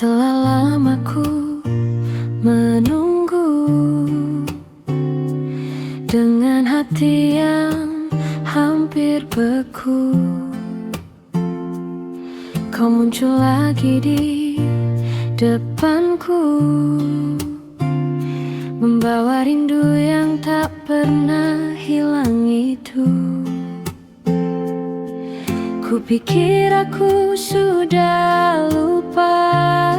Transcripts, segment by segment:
Telah lama ku menunggu dengan hati yang hampir beku. Kau muncul lagi di depanku, membawa rindu yang tak pernah hilang itu. Kupikir aku sudah lupa,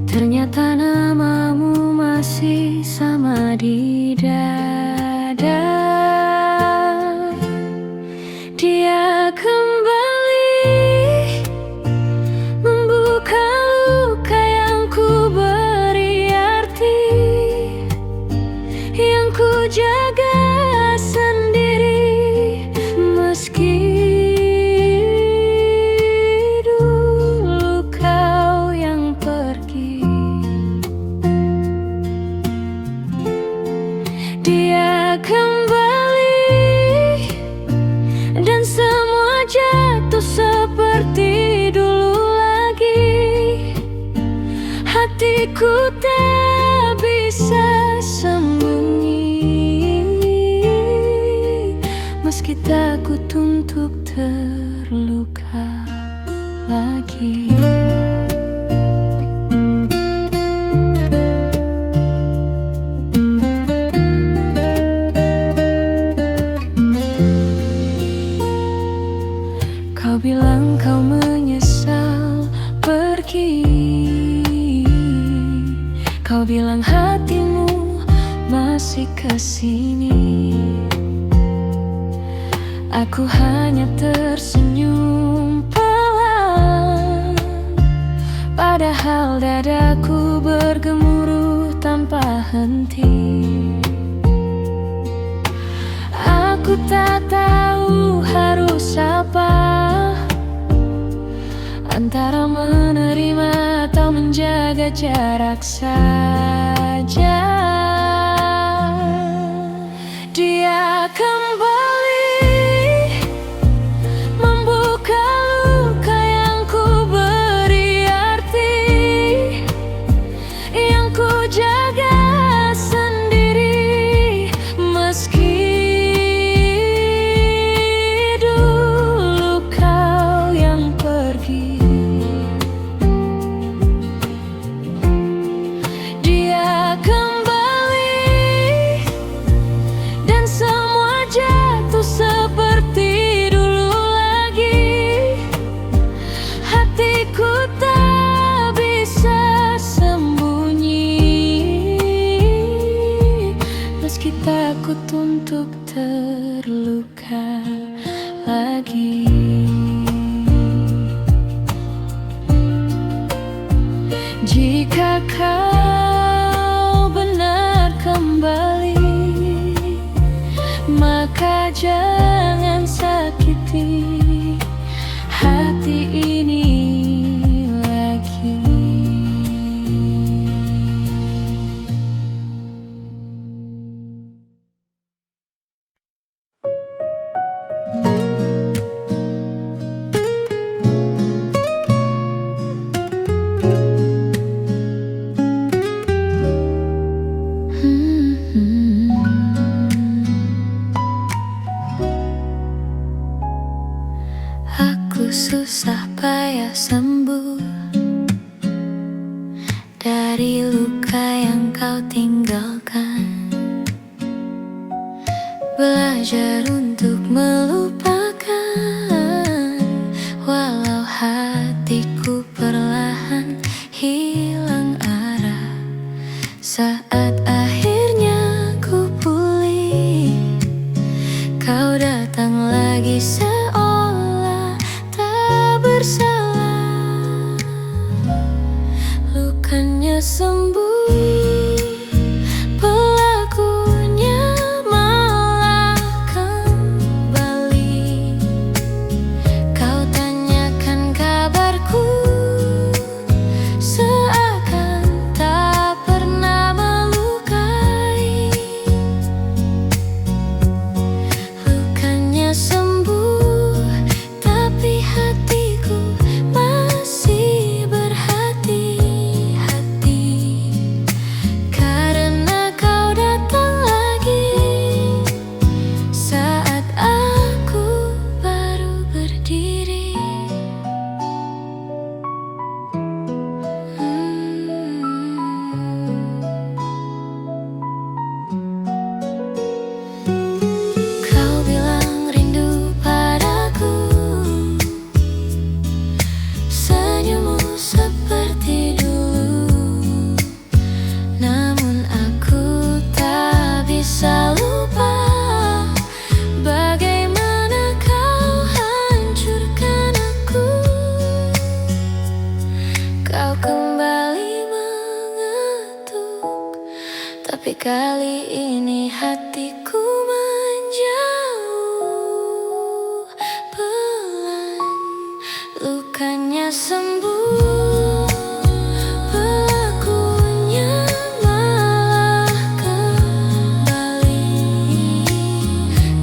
ternyata namamu masih sama di dada. Dia kembali membuka luka yang ku beri arti, yang ku jaga sendiri. Meski dulu kau yang pergi, dia kembali dan semua jatuh seperti dulu lagi. Hatiku tak bisa sembunyi, meski takut untuk terluka lagi. Kau bilang kau menyesal pergi, kau bilang hatimu masih kesini. Aku hanya tersenyum pelan, padahal dadaku bergemuruh tanpa henti. Aku tak tahu harus apa, antara menerima atau menjaga jarak saja. Dia kembali membuka luka yang ku beri arti, yang ku jaga sendiri. Meski dulu kau yang pergi, dia kembali dan semua jatuh seperti dulu lagi. Hatiku tak bisa sembunyi, meski takut untuk terluka lagi. Jika kau benar kembali, maka jangan sakiti hati ini lagi. Aku susah payah sembuh dari luka yang kau tinggalkan. Belajar untuk melupakan, walau hatiku perlahan hilang arah. Saat akhirnya ku pulih, kau datang lagi seolah tak bersalah. Lukanya sembuh, pelakunya malah kembali. Kau tanyakan kabarku, seakan tak pernah melukai. Lukanya sembuh, tapi hatiku masih berharap. Tapi kali ini hatiku menjauh pelan, lukanya sembuh, pelakunya malah kembali.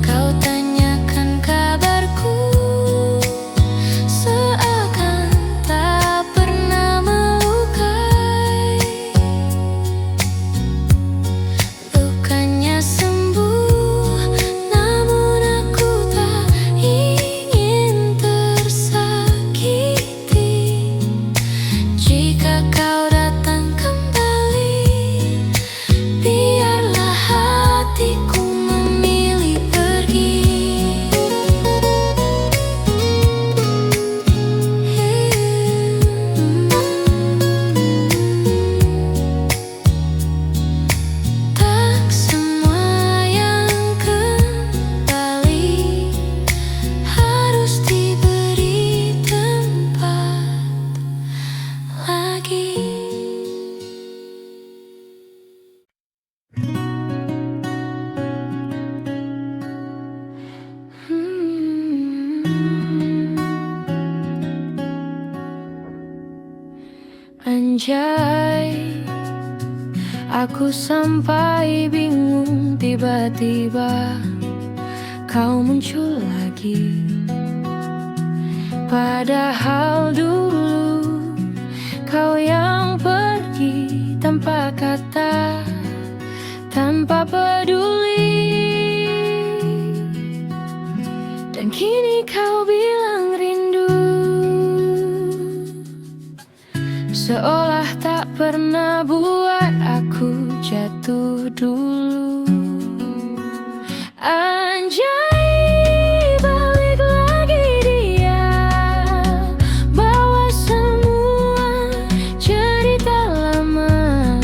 Kau tanyakan kabarku, seakan tak pernah melukai. Lukanya sembuh, namun aku tak ingin tersakiti. Jika kau datang kembali, biarlah hatiku memilih pergi. Tak semua yang kembali harus diberi tempat lagi. Anjay, aku sampai bingung, tiba-tiba kau muncul lagi. Padahal dulu kau yang pergi tanpa kata, tanpa peduli. Dan kini kau bilang rindu, seolah tak pernah buat aku jatuh dulu. Anjay, balik lagi dia, bawa semua cerita lama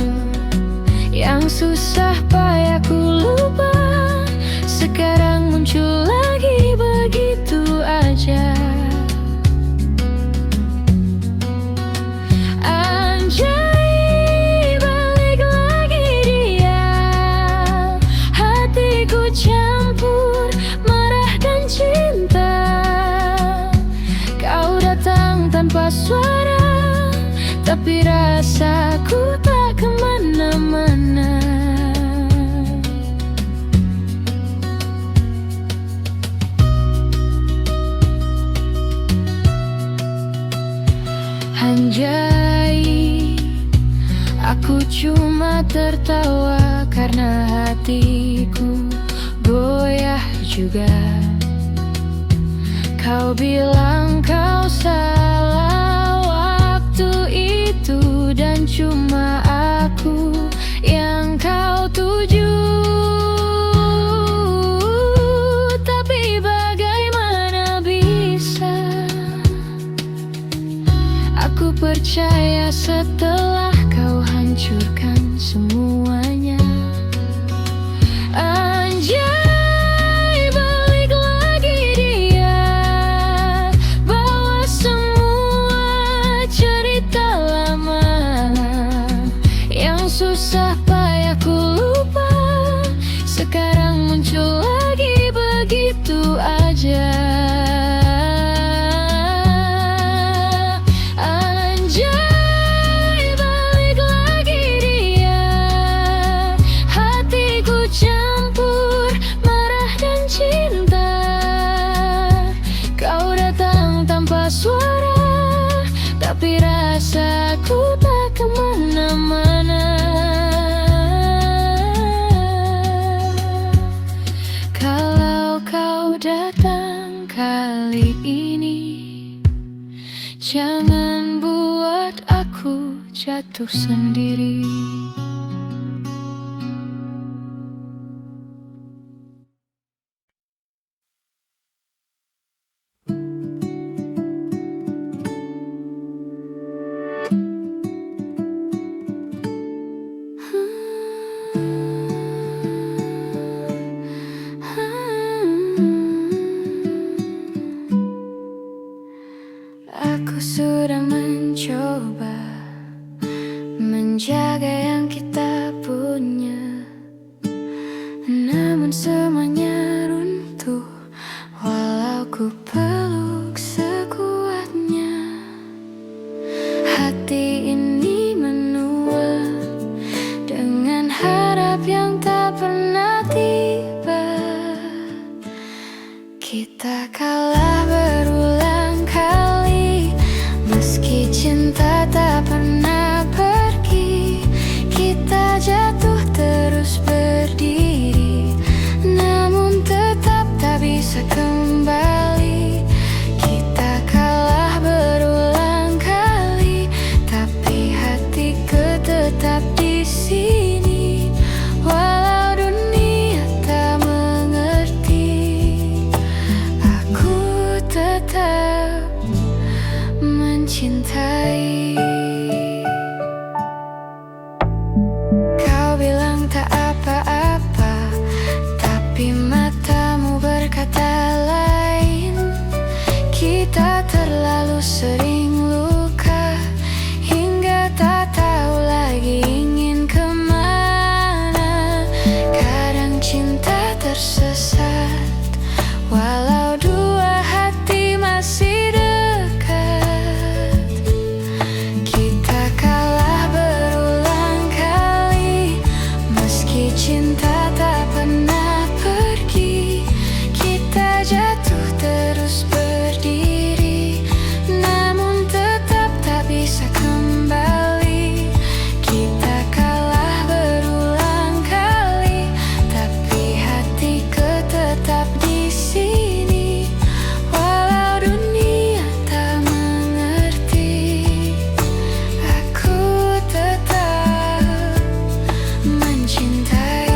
yang susah payah ku lupa. Sekarang muncul lagi begitu aja. Anjay, balik lagi dia, hatiku campur marah dan cinta. Kau datang tanpa suara, tapi rasaku tak kemana-mana. Anjay, aku cuma tertawa karena hatiku goyah juga. Kau bilang kau salah waktu itu, dan cuma aku yang kau tuju. Tapi bagaimana bisa aku percaya setelah kau hancurkan semuanya? Anjay, balik lagi dia, bawa semua cerita lama yang susah payah ku lupa. Sekarang muncul lagi begitu aja. Anjay, balik lagi dia, hatiku campur marah dan cinta. Kau datang tanpa suara, tapi rasaku tak kemana-mana. Kalau kau datang kali ini, jangan buat aku jatuh sendiri. Aku sudah mencoba menjaga yang kita punya, tetap di sini, walau dunia tak mengerti. Aku tetap mencintai. Kau bilang tak apa-apa, tapi matamu berkata lain. Kita terlalu sering luka, hingga tak tahu lagi ingin kemana. Kadang cinta tersesat, walau dua hati masih dekat. Kita kalah berulang kali, meski cinta tak pernah pergi. Kita jatuh terus berdiri, namun tetap tak bisa kembali. Kita kalah berulang kali, tapi hatiku tetap di sini, walau dunia tak mengerti. Aku tetap mencintai.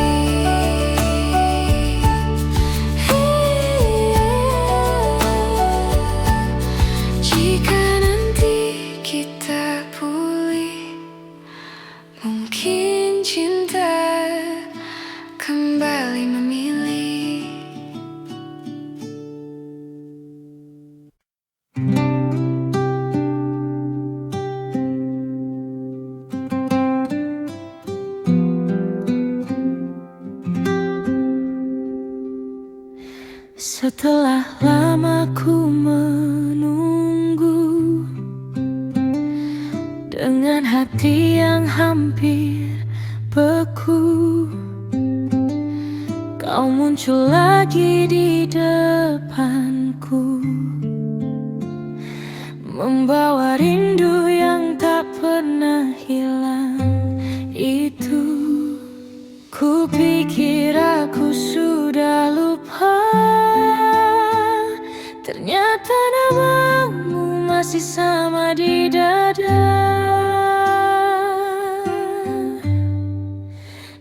Jika nanti kita pulih, mungkin cinta kembali memilih. Setelah lama ku menunggu, dengan hati yang hampir beku, kau muncul lagi di depanku, membawa rindu yang tak pernah hilang itu. Ku pikir aku sudah lupa, ternyata namamu masih sama di dada.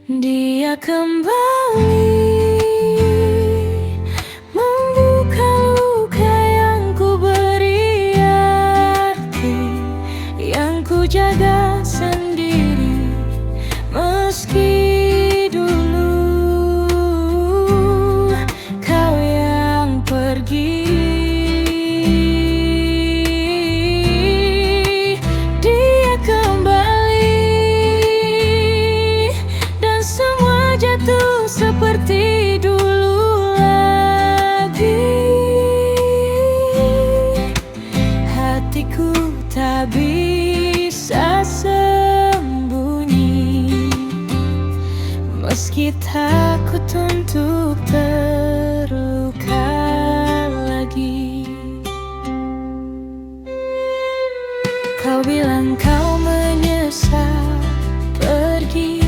Dia kembali membuka luka yang ku beri arti, yang ku jaga sendiri. Meski dulu kau yang pergi, dia kembali dan semua jatuh seperti dulu lagi. Hatiku tak bisa sembunyi, meski takut untuk terluka lagi. Kau bilang kau menyesal pergi,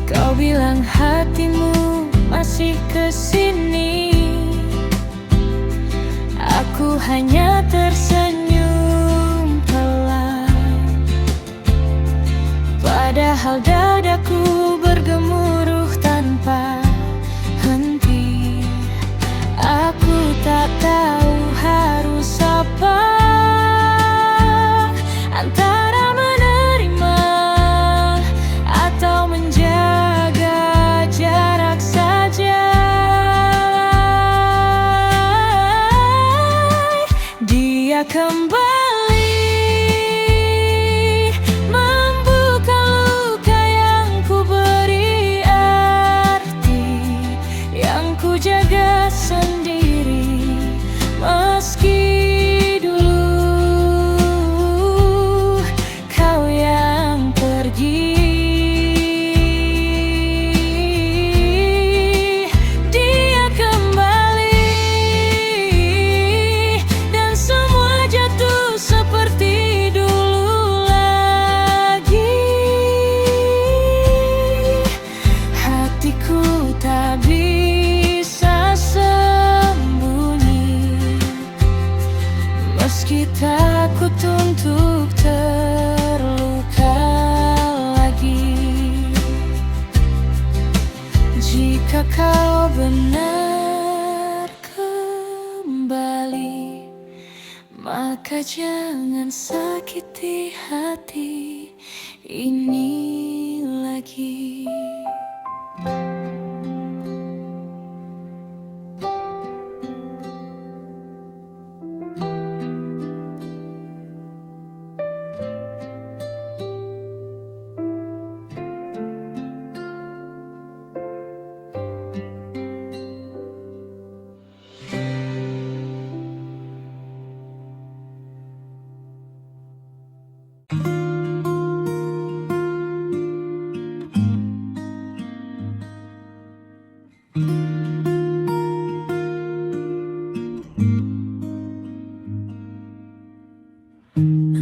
kau bilang hatimu masih kesini. Aku hanya tersenyum pelan, padahal dadaku bergemuruh tanpa henti. Aku tak tahu harus apa, antara menerima atau menjaga jarak saja. Dia kembali membuka luka jangan sakiti hati ini lagi.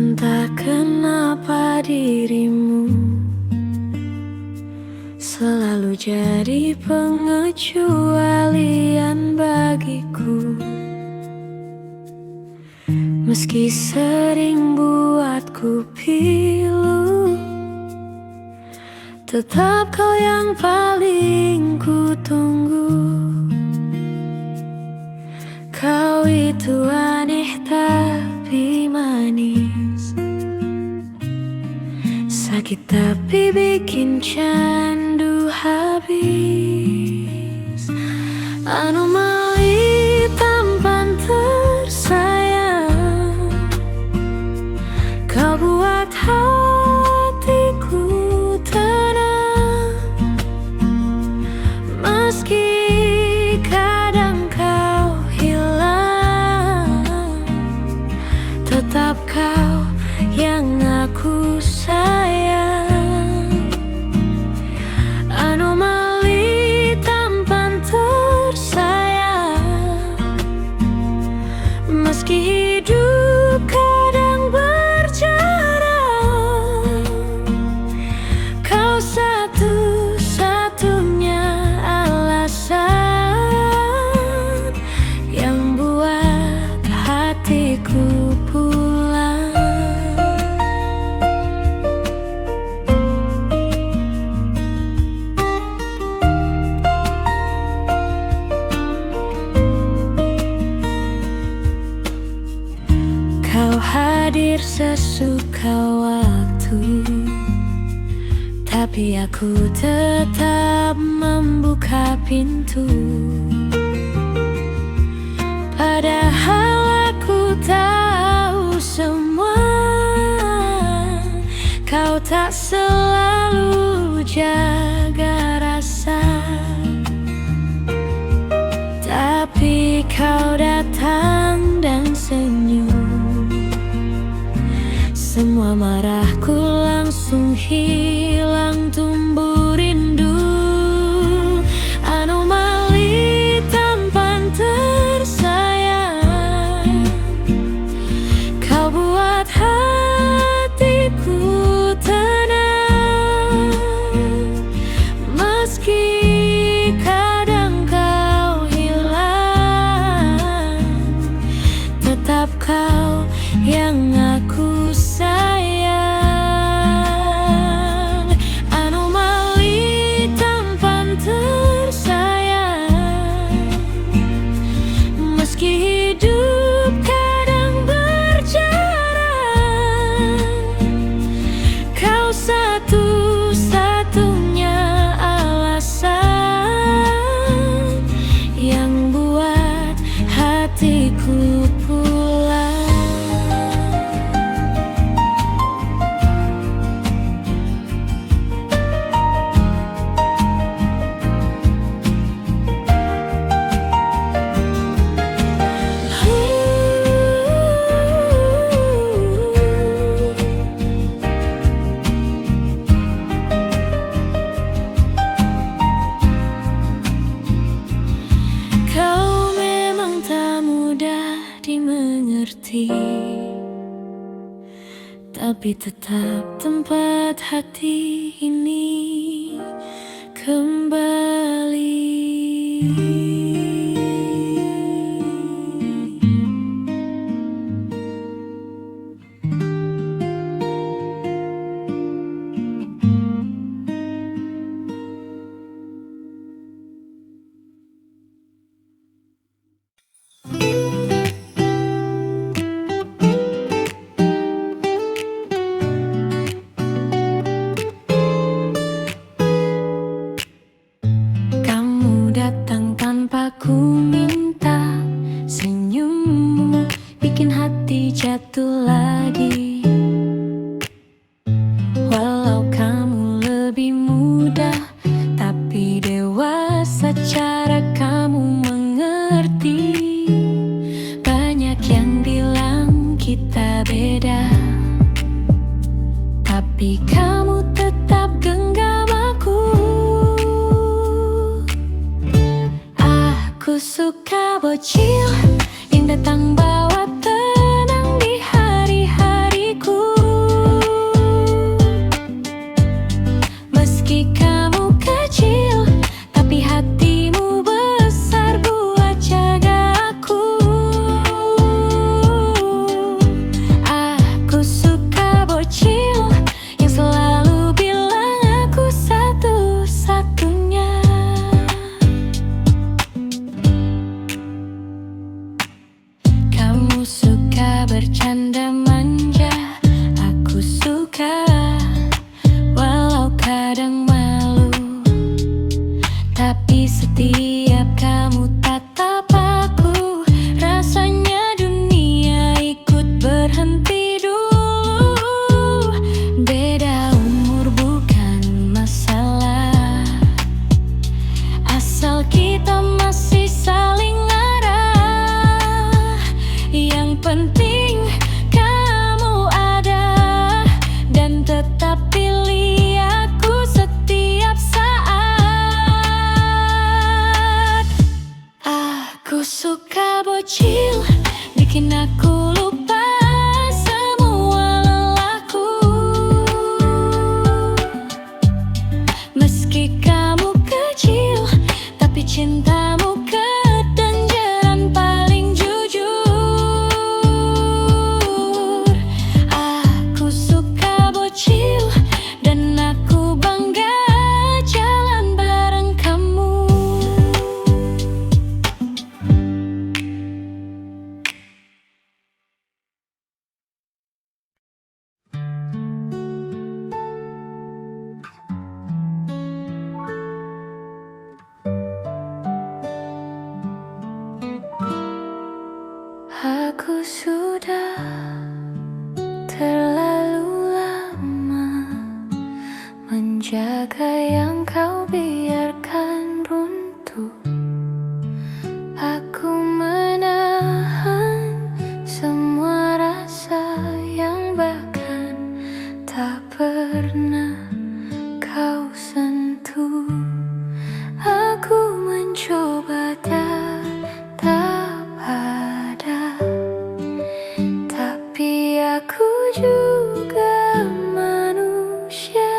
Entah kenapa dirimu selalu jadi pengecualian bagiku. Meski sering buatku pilu, tetap kau yang paling ku tunggu. Kau itu aneh tapi manis, sakit tapi bikin candu habis. Anomali tampan tersayang, kau buat hatiku tenang. Meski kadang kau hilang, tetap kau yang aku sayang. Anomali tampan tersayang, meski hidup kadang berjarak, kau satu-satunya alasan yang buat hatiku pulang. Kau hadir sesuka waktu, tapi aku tetap membuka pintu. Padahal aku tahu semua, kau tak selalu jaga rasa. Tapi kau datang dan senyum, semua marahku langsung hilang, tumbuh rindu. Anomali tampan tersayang, kau buat hatiku tenang. Meski kadang kau hilang, tetap kau yang aku sayang. Anomali tampan tersayang, meski hidup kadang berjarak, kau satu-satunya alasan yang buat hatiku pulang. Kau memang tak mudah dimengerti, tapi tetap tempat hati ini kembali. tapi kamu tetap genggam aku. Aku suka bocil yang datang bawa tenang di hari-hariku. Meski kamu kecil, tapi hatimu besar buat jaga aku. Aku suka bocil yang selalu bilang aku satu-satunya. Kamu suka bercanda manja, aku suka walau kadang malu. Tapi setiap kamu tatap aku, rasanya dunia ikut berhenti dulu. Beda umur bukan masalah, asal kita masih saling arah. Yang penting kamu ada dan tetap pilih aku setiap saat. Aku suka bocil, bikin aku lupa semua lelahku. Meski kamu kecil, tapi cintamu kedengeran paling jujur. Aku suka bocil dan aku bangga jalan bareng kamu. Aku sudah terlalu lama menjaga yang kau biarkan runtuh. Aku menahan semua rasa yang bahkan tak pernah kau sentuh. Aku mencoba tetap ada, tapi aku juga manusia.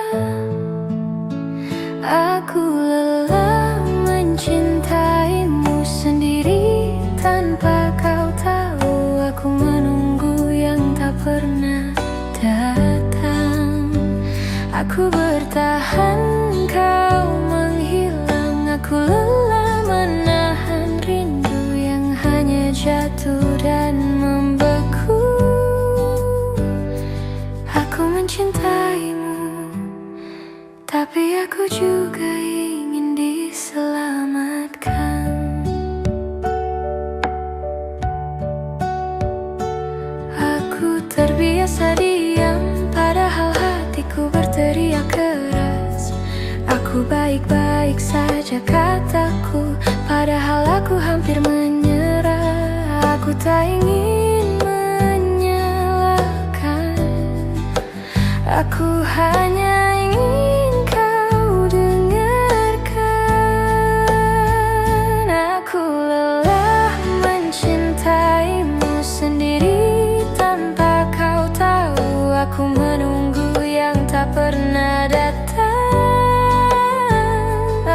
Aku lelah mencintaimu sendiri tanpa kau tahu. Aku menunggu yang tak pernah datang. Aku bertahan, kau menghilang. Aku lelah menahan rindu yang hanya jatuh dan membeku. Aku mencintaimu, tapi aku juga ingin diselamatkan. Aku terbiasa diam, padahal hatiku berteriak keras. Aku baik-baik saja kataku, padahal aku hampir menyerah. Aku tak ingin menyalahkan, aku hanya ingin kau dengarkan. Aku lelah mencintaimu sendiri tanpa kau tahu. Aku menunggu yang tak pernah datang.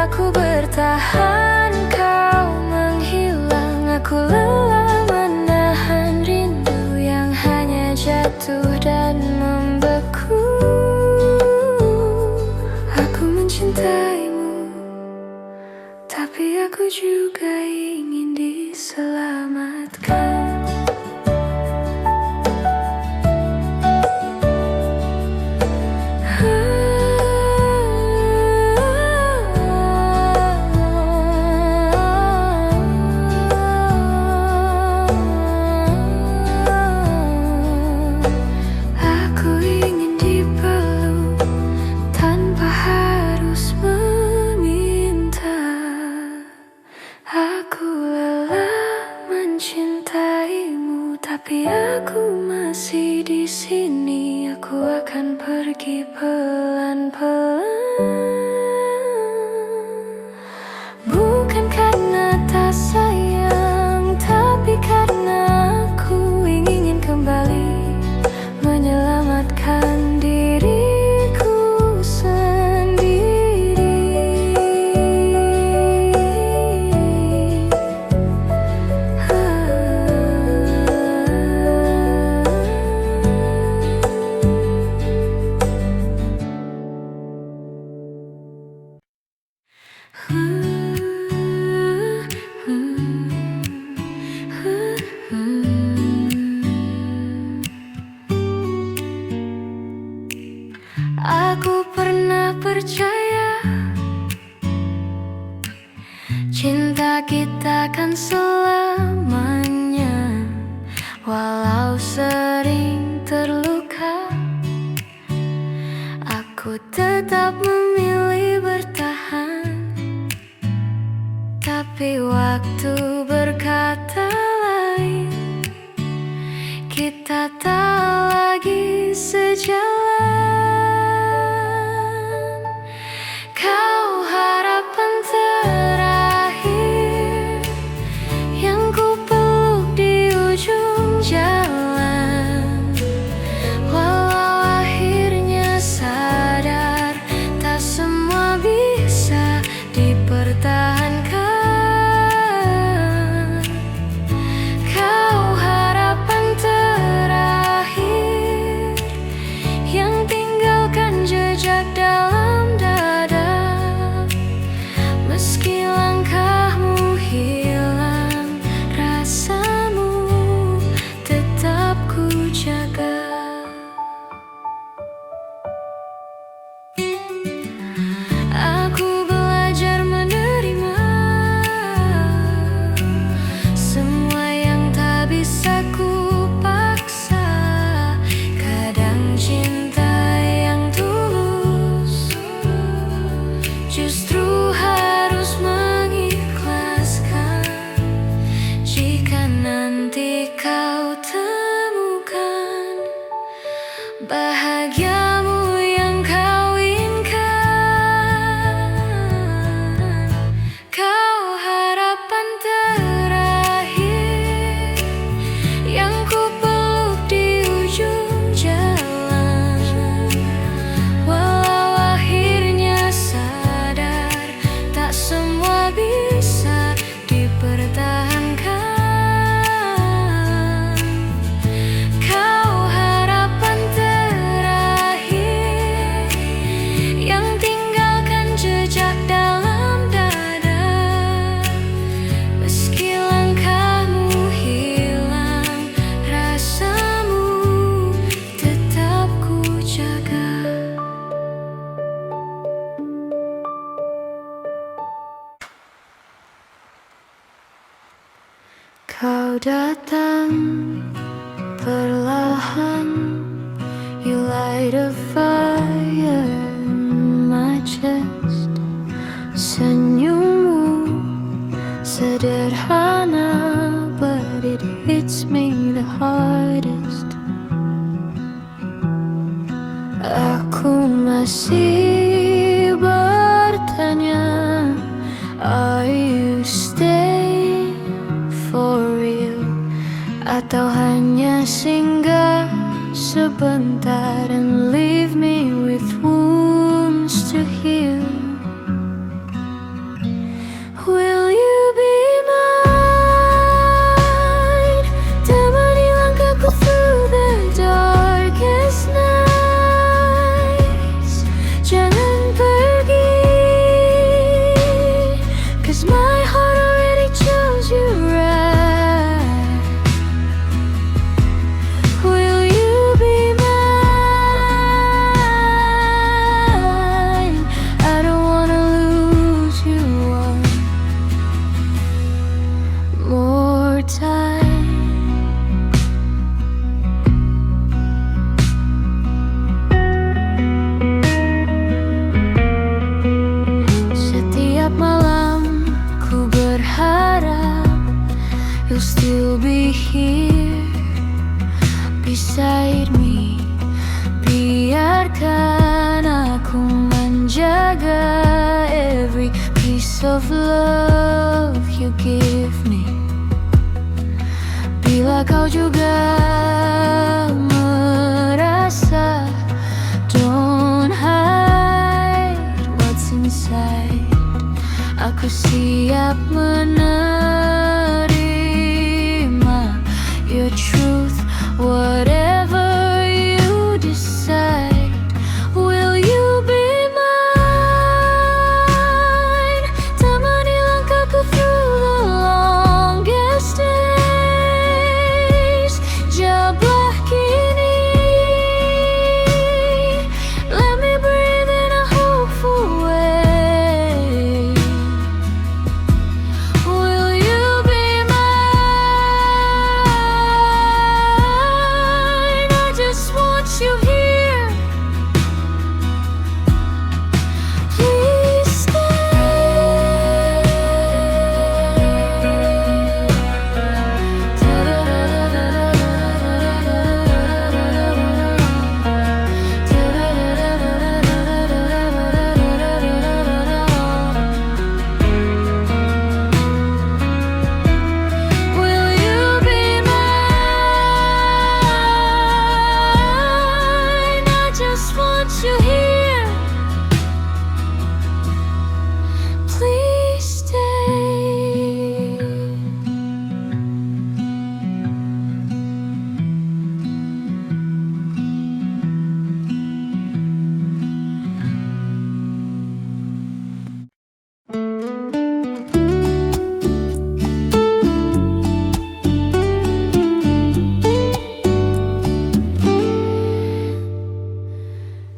Aku bertahan, kau menghilang. Aku lelah menahan rindu yang hanya jatuh dan membeku. Aku mencintaimu, tapi aku juga ingin diselamatkan. pergi pelan-pelan. Bukan karena tak sayang, tapi karena aku ingin kembali menyelamatkan diriku sendiri. Aku pernah percaya cinta kita kan selamanya, walau sering terluka. Aku tetap memilih bertahan, tapi waktu berkata lain. Kita tak lagi sejalan. Kau harapan terakhir yang ku peluk di ujung jalan. Walau akhirnya sadar tak semua bisa dipertahankan. Kau harapan terakhir yang tinggalkan jejak dalam dada. Meski langkahmu hilang, rasamu tetap ku jaga. Aku belajar menerima semua yang tak bisa ku paksa. Kadang cinta yang tulus justru harus mengikhlaskan. Jika nanti kau temukan bahagiamu yang kau inginkan, kau harapan terakhir yang ku peluk di ujung jalan. Walau akhirnya sadar tak semua bisa dipertahankan. Kau harapan terakhir yang tinggalkan jejak dalam dada. Meski langkahmu hilang, rasamu tetap ku jaga. Kau datang perlahan, you light a fire in my chest. Senyummu sederhana, but it hits me the hardest. Aku masih bertanya, are you staying for real? Atau hanya singgah sebentar and leave me with wounds to heal? Will you be mine? Temani langkahku through the darkest nights. Jangan pergi, 'cause my heart already chose you right. Will you be mine? I don't wanna lose you one more time. Setiap malam ku berharap you'll still be here beside me. Biarkan promise of love you give me. Bila kau juga merasa, don't hide what's inside. Aku siap menerima your truth, whatever you decide. Will you be mine? Temani langkahku through the longest days. Jawablah kini, let me breathe in a hopeful way. Will you be mine? I just want you here. Please will you be mine? I just want you here. Please stay.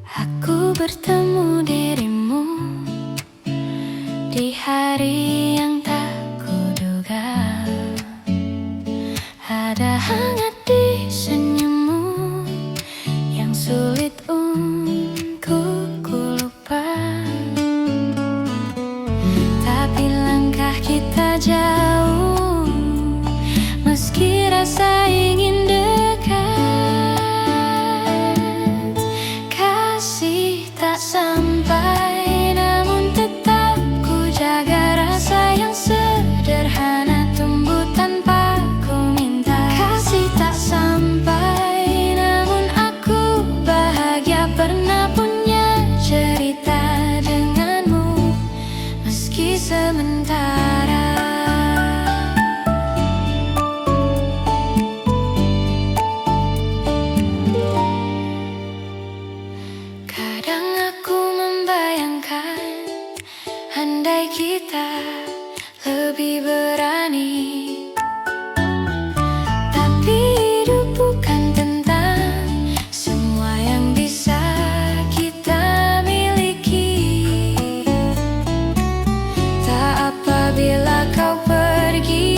Aku bertemu dirimu di hari yang tak kuduga. Ada hangat di senyummu yang sulit untuk lupa. Tapi langkah kita jauh, meski rasa ingin dekat. Kasih tak sampai, namun tetap ku jaga rasa yang sederhana tumbuh tanpa ku minta. Kasih tak sampai, namun aku bahagia pernah punya cerita denganmu, meski sementara. Kadang aku membayangkan, andai kita lebih berani. Tapi hidup bukan tentang semua yang bisa kita miliki. Tak apabila kau pergi,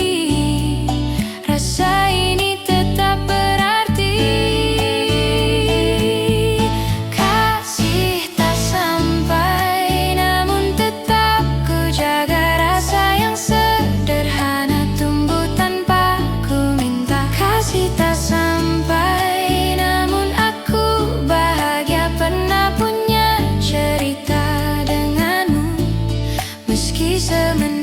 rasa ini tetap berarti. Kasih tak sampai, namun tetap ku jaga rasa yang sederhana tumbuh tanpa ku minta. Kasih tak sampai, namun aku bahagia pernah punya cerita denganmu, meski sementara.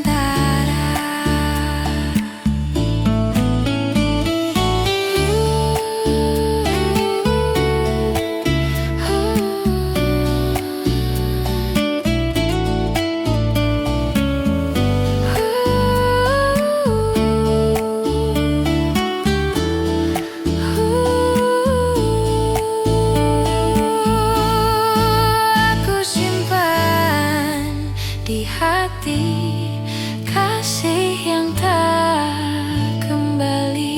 Aku simpan di hati kasih yang tak kembali.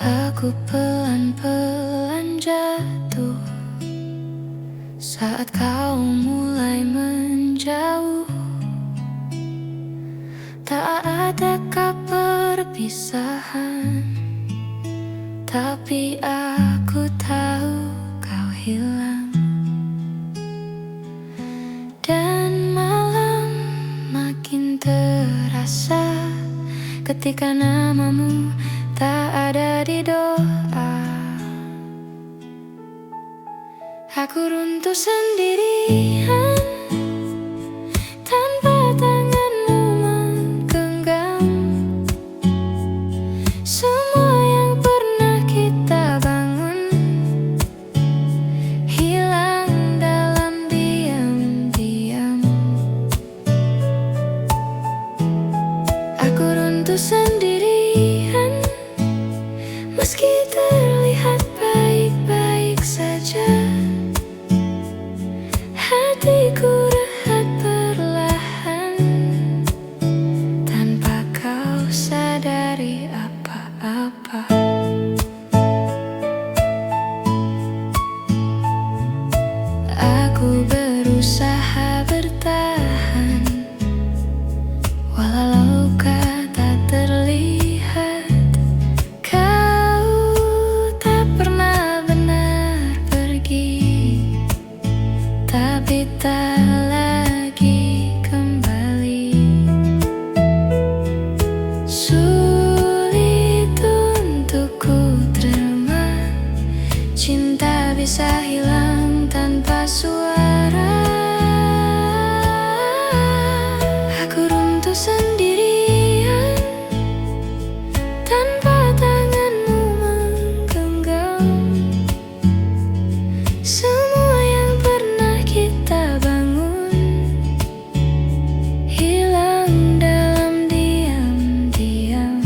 Aku pelan-pelan jatuh saat kau mulai menjauh. Tak adakah perpisahan, tapi aku tahu kau hilang. ketika namamu tak ada di doa. Aku runtuh sendirian tanpa tanganmu menggenggam semua yang pernah kita bangun, hilang dalam diam-diam. Aku runtuh sendirian meski terlihat baik-baik saja. Hatiku rehat perlahan tanpa kau sadari apa-apa. Aku berusaha bertahan walau kata terlihat. Kau tak pernah benar pergi, tapi tak lagi kembali. Sulit untukku terima, cinta bisa hilang tanpa suara. Aku runtuh sendirian tanpa tanganmu menggenggam semua yang pernah kita bangun, hilang dalam diam-diam.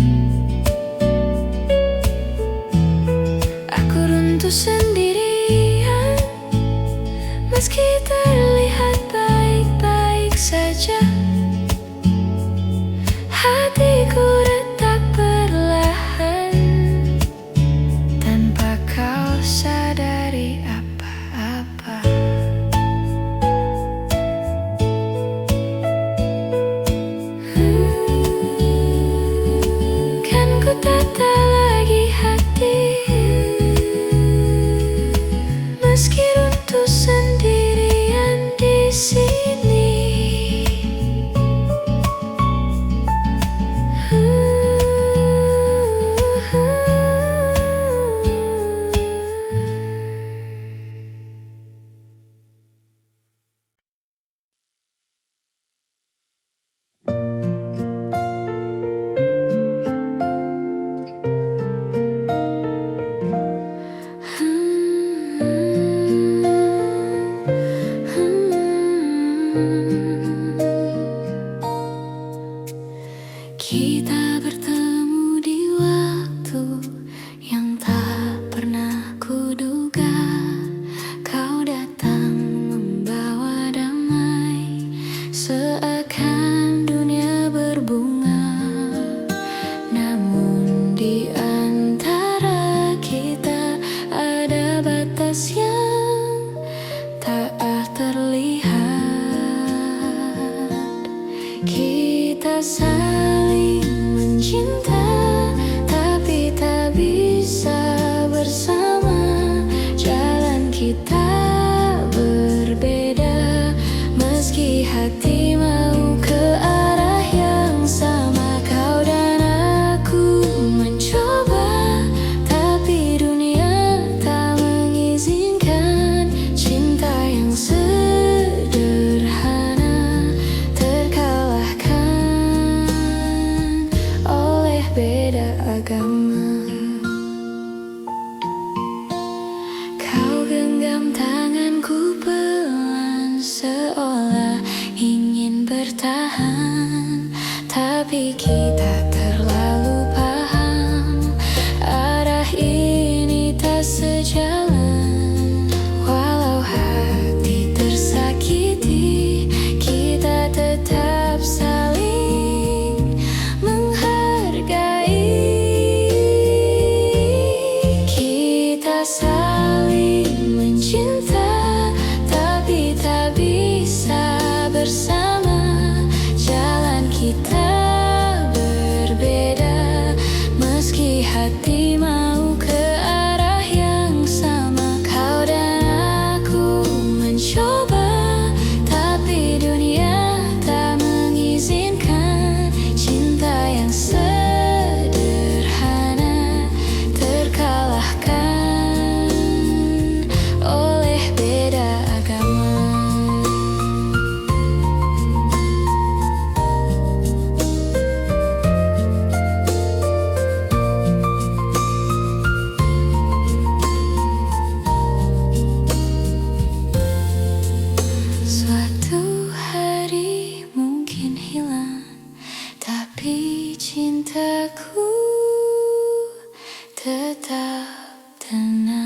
Aku runtuh sendirian meski terlihat baik-baik saja. Hatiku retak perlahan tanpa kau sadari apa-apa. Kan ku tata lagi hati meski runtuh sendirian di sini. Kita bertemu di waktu yang tak pernah kuduga. Kau datang membawa damai, seakan dunia berbunga. Namun di antara kita ada batas yang tak terlihat. Kita saling mencinta, tapi tak bisa bersama. Jalan kita berbeda, meski hati mau ke arah yang sama. Kau dan aku mencoba, tapi dunia tak mengizinkan. Cinta yang sederhana terkalahkan oleh beda agama. Kau genggam cintaku tetap tenang.